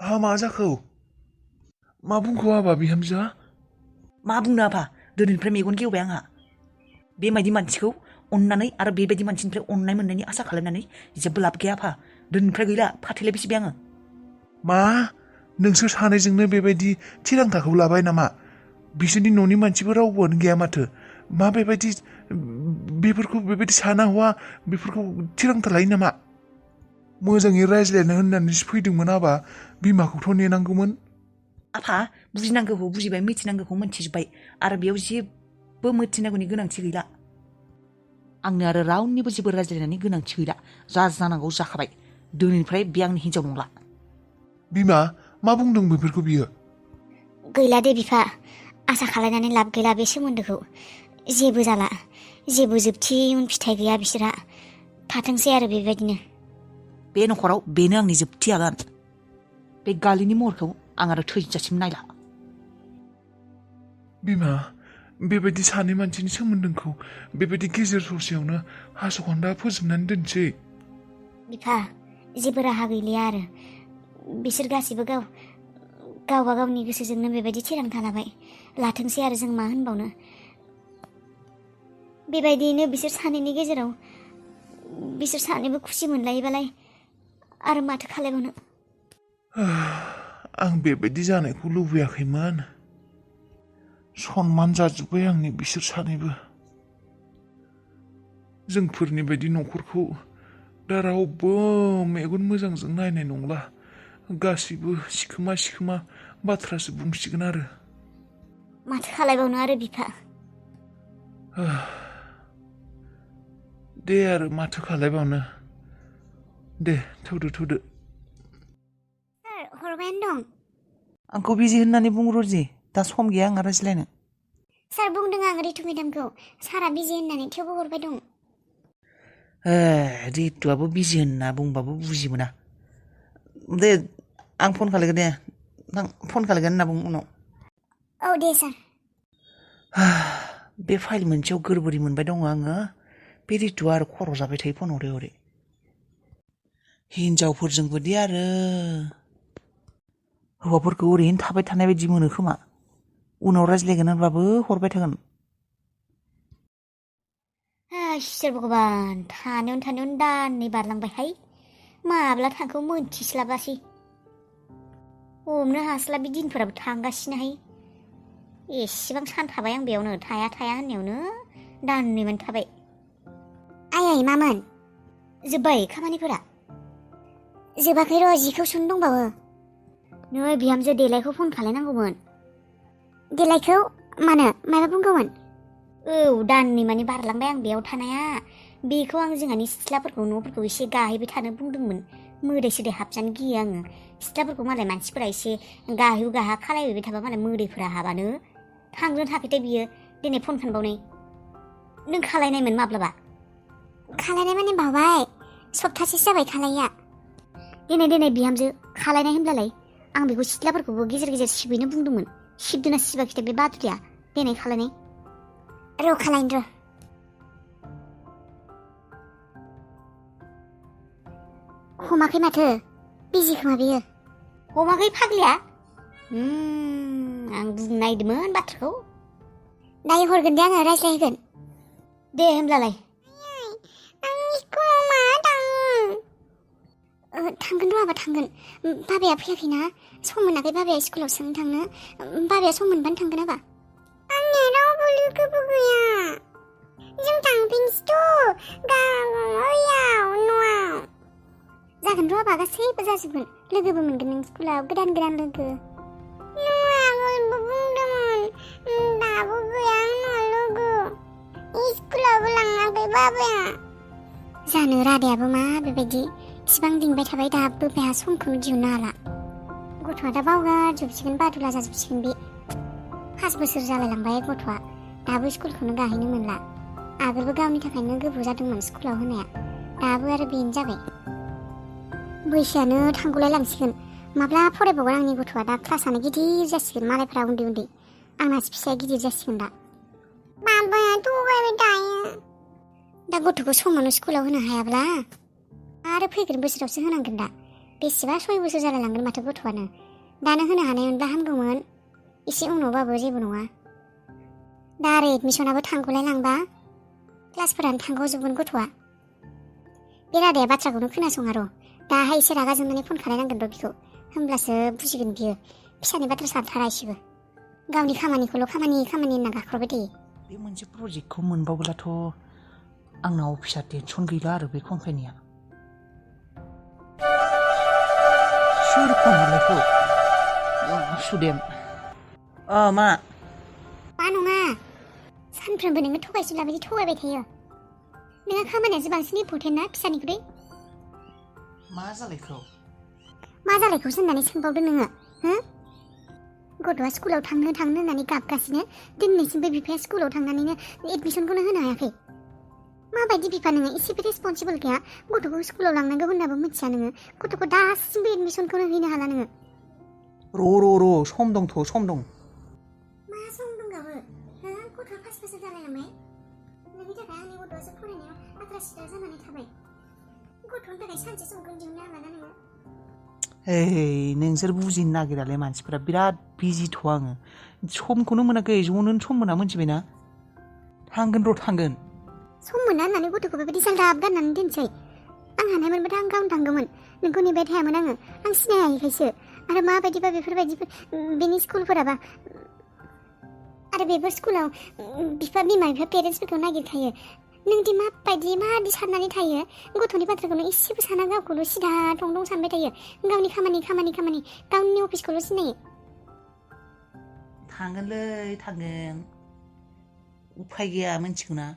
मा जाखो? मा बुंखो आबा बिहामजोआ? मा बुंनो आफा, दिनैनिफ्राय मेगन गेवबाय आंहा। बेबायदि मानसिखौ अननानै आरो बेबायदि मानसिनिफ्राय अननाय मोननायनि आसा खालामनानै जेबो लाब गैया आफा। दिनैनिफ्राय गैला, फाथैलाय बिसिबाय आङो। मा? नोंसोर सानैजोंनो बेबायदि थिरांथाखौ लाबाय नामा? बिसोरनि न'नि मानसिबो रावबोआनो गैया माथो। मा बेफोरखौ बेबायदि साना हवा बेफोरखौ थिरांथा लायो नामा? मोजाङै रायज्लायनो होननानैसो फैदोंमोन आबा, बिमाखौथ' नेनांगौमोन। आफा, बुजिनांगौखौ बुजिबाय, मिथिनांगौखौ मिथिजोब्बाय, आरो बेयाव जेबो मिथिनांगौनि गोनांथि गैला। आंनो आरो रावनिबो जेबो रायज्लायनायनि गोनांथि गैला। जा जानांगौ जाखाबाय। दिनैनिफ्राय बे आंनि हिनजाव नंला। बिमा, मा बुंदों बेफोरखौ बियो? गैला दे बिफा, आसा खालायनानै लाब गैला बे सोमोन्दोखौ। जेबो जाला, जेबो जोबथि उन फिथाइ गैया बिसोरहा। थाथोंसै आरो बेबायदिनो। बे नखराव बेनो आंनि जोबथि आगान। बे गालिनि महरखौ आं आरो थैजासिम नायला। बिमा, बेबायदि सानै मानसिनि सोमोन्दोखौ बेबायदि गेजेर ससेयावनो हास'खन्दा फोजोबनानै दोनसै। बिफा, जेबो राहा गैलिया आरो। बिसोर गासिबो गावबा गावनि गोसोजोंनो बेबायदि थिरांथा लाबाय। लाथोंसै आरो जों मा होनबावनो। बेबायदियैनो बिसोर सानैनि गेजेराव बिसोर सानैबो खुसि मोनलायोबालाय आरो माथो खालायबावनो। आं बेबायदि जानायखौ लुबैयाखैमोन। सनमान जाजोब्बाय आंनि बिसोर सानैबो। जोंफोरनि बायदि न'खरखौ दा रावबो मेगन मोजांजों नायनाय नंला। गासिबो सिखोमा सिखोमा बाथ्रासो बुंसिगोन आरो। माथो खालायबावनो आरो बिफा। दे आरो माथो खालायबावनो। दे थौदो। सार, हरबायानो दं। आंखौ बिजि होननानै बुं रजि, दा सम गैया आंहा रायज्लायनो। सार, बुंदों आं रितु मेदामखौ। सारा बिजि होननानै थेवबो हरबाय दं। रितुआबो बिजि होनना बुंबाबो बुजि मोना। दे, आं फन खालायगोन दे। नों फन खालायगोन होनना बुं उनाव। औ दे सार। बे फाइल मोनसेयाव गोरबोरि मोनबाय दङ आङो। बे रितुआ आरो खर' जाबाय थायो फन हरै हरै। हिनजावफोरजोंबोदि आरो हौवाफोरखौ ओरैनो थाबाय थानाय बायदि मोनो खोमा। उनाव रायज्लायगोन होनबाबो हरबाय थागोन। इसोर भगबान, थानायावनो दाननै बारलांबायहाय। माब्ला थांखौ मोनथिस्लाबासै। हमनो हास्लाबि दिनफोराबो थांगासिनोहाय। एसेबां सान थाबाय आं बेयावनो, थाया होननायावनो दाननैमोन थाबाय। आयै, मामोन? जोब्बाय खामानिफोरा? जोबाखै र', जिखौ सुनो दंबावो। नै बिहामजो, देलायखौ फन खालायनांगौमोन। देलायखौ? मानो? माबा बुंगौमोन? औ, दाननै मानि बारलांबाय आं बेयाव थानाया। बेखौ आं जोंहानि सिथ्लाफोरखौ न'फोरखौ एसे गाहैबाय थानो बुंदोंमोन। मोदाय सोदाय हाबजानो गियो आङो। सिथ्लाफोरखौ मालाय मानसिफोरा एसे गाहैबो गाहा खालायबाय थाबा मालाय मोदैफोरा हाबानो। थांगोन थाखैथाय बियो। दिनै फन खालामबावनाय। नों खालायनायमोन माब्लाबा? खालायनाय माने बावबाय। सप्तासेसो जाबाय खालायैया। दिनै बिहामजो, खालायनाय होनब्लालाय आं बेखौ सिथ्लाफोरखौबो गेजेर गेजेर सिबैनो बुंदोंमोन। सिबदोना सिबाखैथाय बे बादुलिया? दिनै खालायनाय। र' खालायनो र'। हमाखै माथो। बिजि खोमा बेयो। हमाखै फाग्लिया? आं बुंनो नागिरदोंमोन बाथ्राखौ। दायो हरगोन दे आङो, रायज्लायहोगोन। दे होमब्लालाय। थांगोन र' आबा, थांगोन। बाबाया फैयाखैना, सम मोनाखै बाबाया स्कुलाव सोंनो थांनो। बाबाया सम मोनबानो थांगोन आबा। आंनिया रावबो लोगोबो गैया। जों थांफिनसैथ' ओइयाव न'आव। जागोन र' आबा, गासैबो जाजोबगोन। लोगोबो मोनगोन नों स्कुलाव, गोदान लोगो। आगोलबो बुंदोंमोन, दाबो गैया आंनाव लोगो। स्कुलावबो लाङाखै बाबाया। जानो रादायाबो मा बेबायदि इसिबां लिंबाय थाबाय, दाबो बेहा समखौनो दिहुननो हाला। गथ'आ दा बावगारजोबसिगोन, बादुला जाजोबसिगोन बे। 5 बोसोर जालायलांबाय गथ'आ, दाबो स्कुलखौनो गाहैनो मोनला। आगोलबो गावनि थाखायनो गोबाव जादोंमोन स्कुलाव होनाया, दाबो आरो बेनो जाबाय। बैसोआनो थांगौलाय लांसिगोन। माब्ला फरायबावगोन आंनि गथ'आ? दा क्लासआनो गिदिर जासिगोन, मालायफ्रा उन्दै। आंनासो फिसाया गिदिर जासिगोन दा। बाबाया थगायबाय थायो। दा गथ'खौ समावनो स्कुलाव होनो हायाब्ला आरो फैगोन बोसोरावसो होनांगोन दा। बेसेबा 6 बोसोर जालायलांगोन माथो गथ'आनो दानो होनो हानायमोनब्ला हामगौमोन एसे उनावबाबो जेबो नङा दा आरो एडमिसनाबो थांगौलाय लांबा क्लासफोरानो थांग'जोबगोन गथ'आ बे रादाया बाथ्राखौनो खोनासङा र' दाहाय एसे रागा जोंनानै फन खालायनांगोन र' बिखौ होमब्लासो बुजिगोन बियो फिसानि बाथ्रा सानथारा एसेबो गावनि खामानिखौल' खामानि होनना गाख्रबबाय थायो बे मोनसे प्रजेक्टखौ मोनबावब्लाथ' आंना अफिसा टेनसन गैला आरो बे कम्पानिया सोर फन हरनायखौ सुदेम मा नङा सानफ्रोमबो नोङो थगायसुला बायदि थगायबाय थायो नोंहा खामानियासो बांसिन इम्परटेन्ट ना फिसानिख्रुइ मा जालायखौ होननानै सोंबावदो नोङो हो गथ'आ स्कुलाव थांनो होननानै गाबगासिनो दिनैसिमबो बिफाया स्कुलाव थांनानैनो एडमिसनखौनो होनो हायाखै माबायदि बिफा नोङो एसेबो रेसपन्सिबोल गैया गथ'खौ स्कुलाव लांनांगौ होननाबो मिथिया नोङो गथ'खौ दासिमबो एडमिसनखौनो हैनो हाला नोङो र' सम दंथ' सम दं मा सम दंगाबो गथ'आ 5 बोसोर जालायलांबाय नोंनि थाखाय आंनि गथ'आसो फरायनायाव आद्रा सिद्रा जानानै थाबाय गथ'नि थाखाय सानसे समखौनो दिहुननो हाला ना नोङो नोंसोर बुजिनो नागिरालै मानसिफोरा बिराद बिजिथ' आङो समखौनो मोनाखै ज'नो सम मोना मोनथिबायना थांगोन सम मोना होननानै गथ'खौ बेबायदि जालदाब गारनानै दोनसै आं हानाय मोनबाथाय आं गावनो थांगौमोन नोंखौ नेबाय थायामोन आङो आं सिनायाखैसो आरो माबायदिबा बेफोरबायदि बेनि स्कुलफोराबा आरो बेफोर स्कुलाव बिमा बिफा पेरेन्टसफोरखौ नागिरखायो नोंदि माबायदि साननानै थायो गथ'नि बाथ्राखौनो एसेबो साना गावखौल' सिदा दं सानबाय थायो गावनि खामानि गावनि अफिसखौल' सिनायो थांगोन उफाय गैया मिथिगौ ना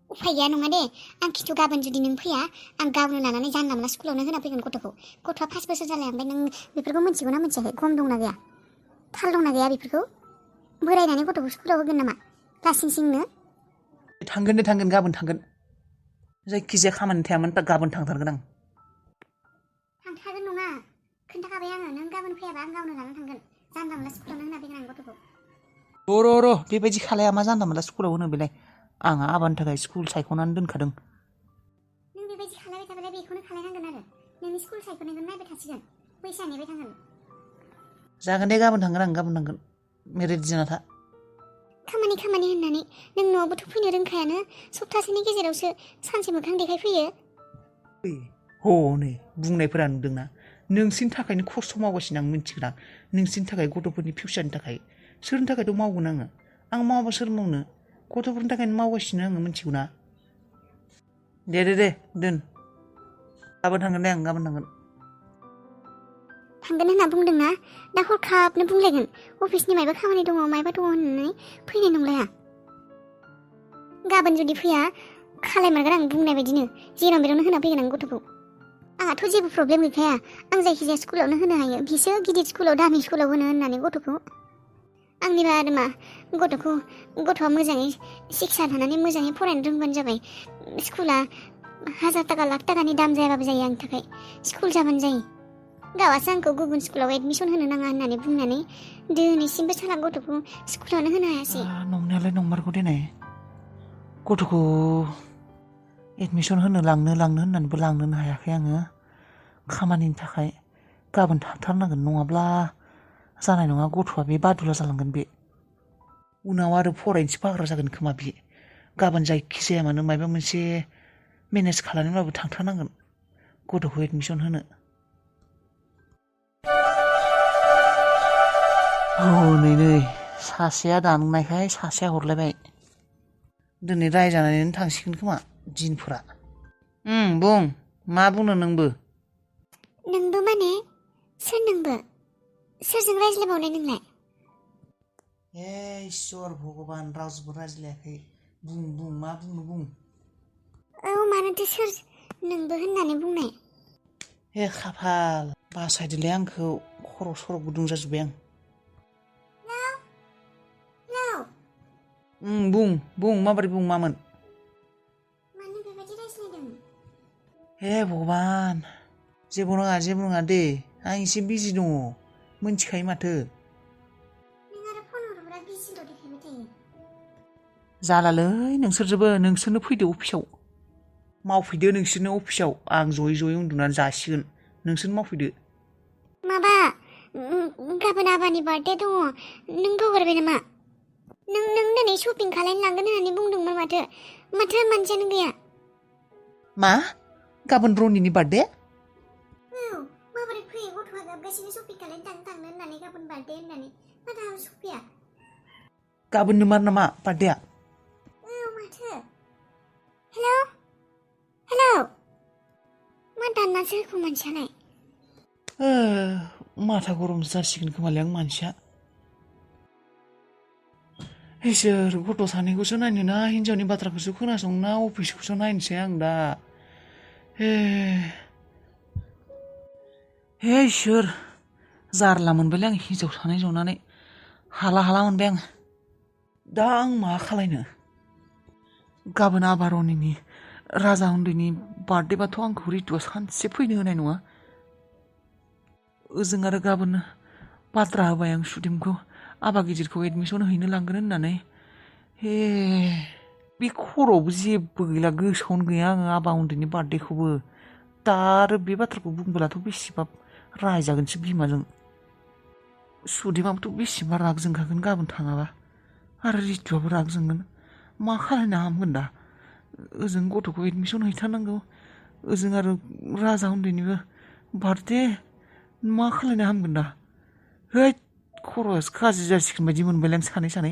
उफाय गैया नङा दे आं खिन्थु गाबोन जुदि नों फैया आं गावनो लानानै जानला मोनला स्कुलावनो होना फैगोन गथ'आ 5 बोसोर जालायलांबाय नों बेफोरखौ मिथिगौ ना मिथियाखै गम दंना गैया थाल दंना गैया बेफोरखौ बोरायनानै गथ'खौ स्कुलाव होगोन नामा लासिंसिंनो थांगोन गाबोन थांगोन जायखिजाया खामानि थायामोन गाबोन थांथारगोन आं थांथारगोन नङा खोन्थाखाबाय आङो नों गाबोन फैयाबा आं गावनो लानानै थांगोन जानला मोनला स्कुलावनो होना फैगोन आं गथ'खौ र' बेबायदि खालाया मा जानला मोनला स्कुलाव होनो बेलाय आंहा आबानि थाखाय स्कुल सायख'नानै दोनखादों नों बेबायदि खालायबाय थाबालाय बेखौनो खालायनांगोन आरो नोंनि स्कुल सायख'नायखौ नायबाय थासिगोन फैसा नेबाय थागोन जागोन दे गाबोन थांगोन रेडि जाना था खामानि होननानै नों न'आवबोथ' फैनो रोंखायानो सप्तासेनि गेजेरावसो सानसे मोखां देखायफैयो नै बुंनायफोरा नुदोंना नोंसिनि थाखायनो खस्थ' मावगासिनो आं मिथिगोना नोंसिनि थाखाय गथ'फोरनि फिउचारनि थाखाय सोरनि थाखायथ' मावगोन आं मावाबा सोर मावनो गथ'फोरनि थाखायनो मावगासिनो आङो मिथिगौ ना दे दोन गाबोन थांगोन होनना बुंदोंना दा हरखाबनो बुंलायगोन अफिसनि मायबा खामानि दङ होननानै फैनाय नंलाया गाबोन जुदि फैया खालायमारगोन आं बुंनाय बायदिनो जेराव मेरावनो होना फैगोन आं गथ'खौ आंहाथ' जेबो प्रब्लेम गैखाया आं जायखिजाया स्कुलावनो होनो हायो बिसो गिदिर स्कुलाव दामि स्कुलाव होनो होननानै गथ'खौ आंनिबा आरो मा गथ'आ मोजाङै शिक्षा थानानै मोजाङै फरायनो रोंबानो जाबाय स्कुला 1000 थाखा लाख थाखानि दाम जायाबाबो जायो आंनि थाखाय स्कुल जाबानो जायो गावासो आंखौ गुबुन स्कुलाव एडमिसन होनो नाङा होननानै बुंनानै दिनैसिमबो साला गथ'खौ स्कुलावनो होनो हायासै नंनायालाय नंमारगौ देनाय गथ'खौ एडमिसन होनो लांनो होननानैबो लांनोनो हायाखै आङो खामानिनि थाखाय गाबोन थांथारनांगोन नङाब्ला जानाय नङा गथ'आ बे बादुला जालांगोन बे उनाव आरो फरायनोसो बाग्रा जागोन खोमा बे गाबोन जायखिजाया मानो माबा मोनसे मेनेज खालामनानैब्लाबो थांथारनांगोन गथ'खौ एडमिसन होनो नै सासेया दाननायखाय सासेया हरलायबाय दिनै रायजानानैनो थांसिगोन खोमा दिनफोरा बुं मा बुंनो नोंबो माने सोर नोंबो सोरजों रायज्लायबावनाय नोंलाय इसोर भगबान रावजोंबो रायज्लायाखै बुं मा बुं मानोथो सोर नोंबो होननानै बुंनाय खाफाल बासायदोलै आंखौ खर' सर' गुदुं जाजोब्बाय आं बुं माबोरै बुं मामोन मानो बेबायदि रायज्लायदों भगबान जेबो नङा दे आं एसे बिजि दङ मिन्थिखायो माथो नों आरो फन हरोब्ला बिजिल' देखायबाय थायो जालालै नोंसोरनो फैदो अफिसाव मावफैदो नोंसोरनो अफिसाव आं जयै उन्दुनानै जासिगोन नोंसोर मावफैदो माबा गाबोन आबानि बार्थडे दङ नों बावगारबाय नामा नों दिनै शपिं खालायनो लांगोन होननानै बुंदोंमोन माथो मानसियानो गैया मा गाबोन रनिनि बार्थडे औ माबोरै फैयो गथ'आ गाबगासिनो शपिं खालायनो थांनो होननानै गाबोन बार्थडे होननानै नाथाय आं सफैया गाबोननो मार नामा बार्थडेआ औ माथो हेलौ मा दाननासो होखो मानसियालाय माथा गरम जासिगोन खोमालै आं मानसिया इसोर गथ' सानैखौसो नायनो ना हिनजावनि बाथ्राखौसो खोनासंनो ना अफिसखौसो नायनोसै आं दा हे इसोर जारला मोनबायलै आं हिनजाव सानै जनानै हाला मोनबाय आं दा आं मा खालायनो गाबोन आबारनिनि राजा उन्दैनि बार्थडेबाथ' आंखौ रितुआ सानसे फैनो होनाय नङा ओजों आरो गाबोन बाथ्रा होबाय आं सुदिमखौ आबा गिदिरखौ एडमिसन हैनो लांगोन होननानै बे खर'आवबो जेबो गैला गोसोआवनो गैया आङो आबा उन्दैनि बार्थडेखौबो दा आरो बे बाथ्राखौ बुंबोलाथ' बेसेबा रायजागोनसो बिमाजों सुदिमाबोथ' बेसेबा राग जोंखागोन गाबोन थाङाबा आरो रितुआबो राग जोंगोन मा खालायनो हामगोन दा ओजों गथ'खौ एडमिसन हैथारनांगौ ओजों आरो राजा उन्दैनिबो बार्थडे मा खालायनो हामगोन दा हैद खर'आसो गाज्रि जासिगोन बायदि मोनबायलां सानै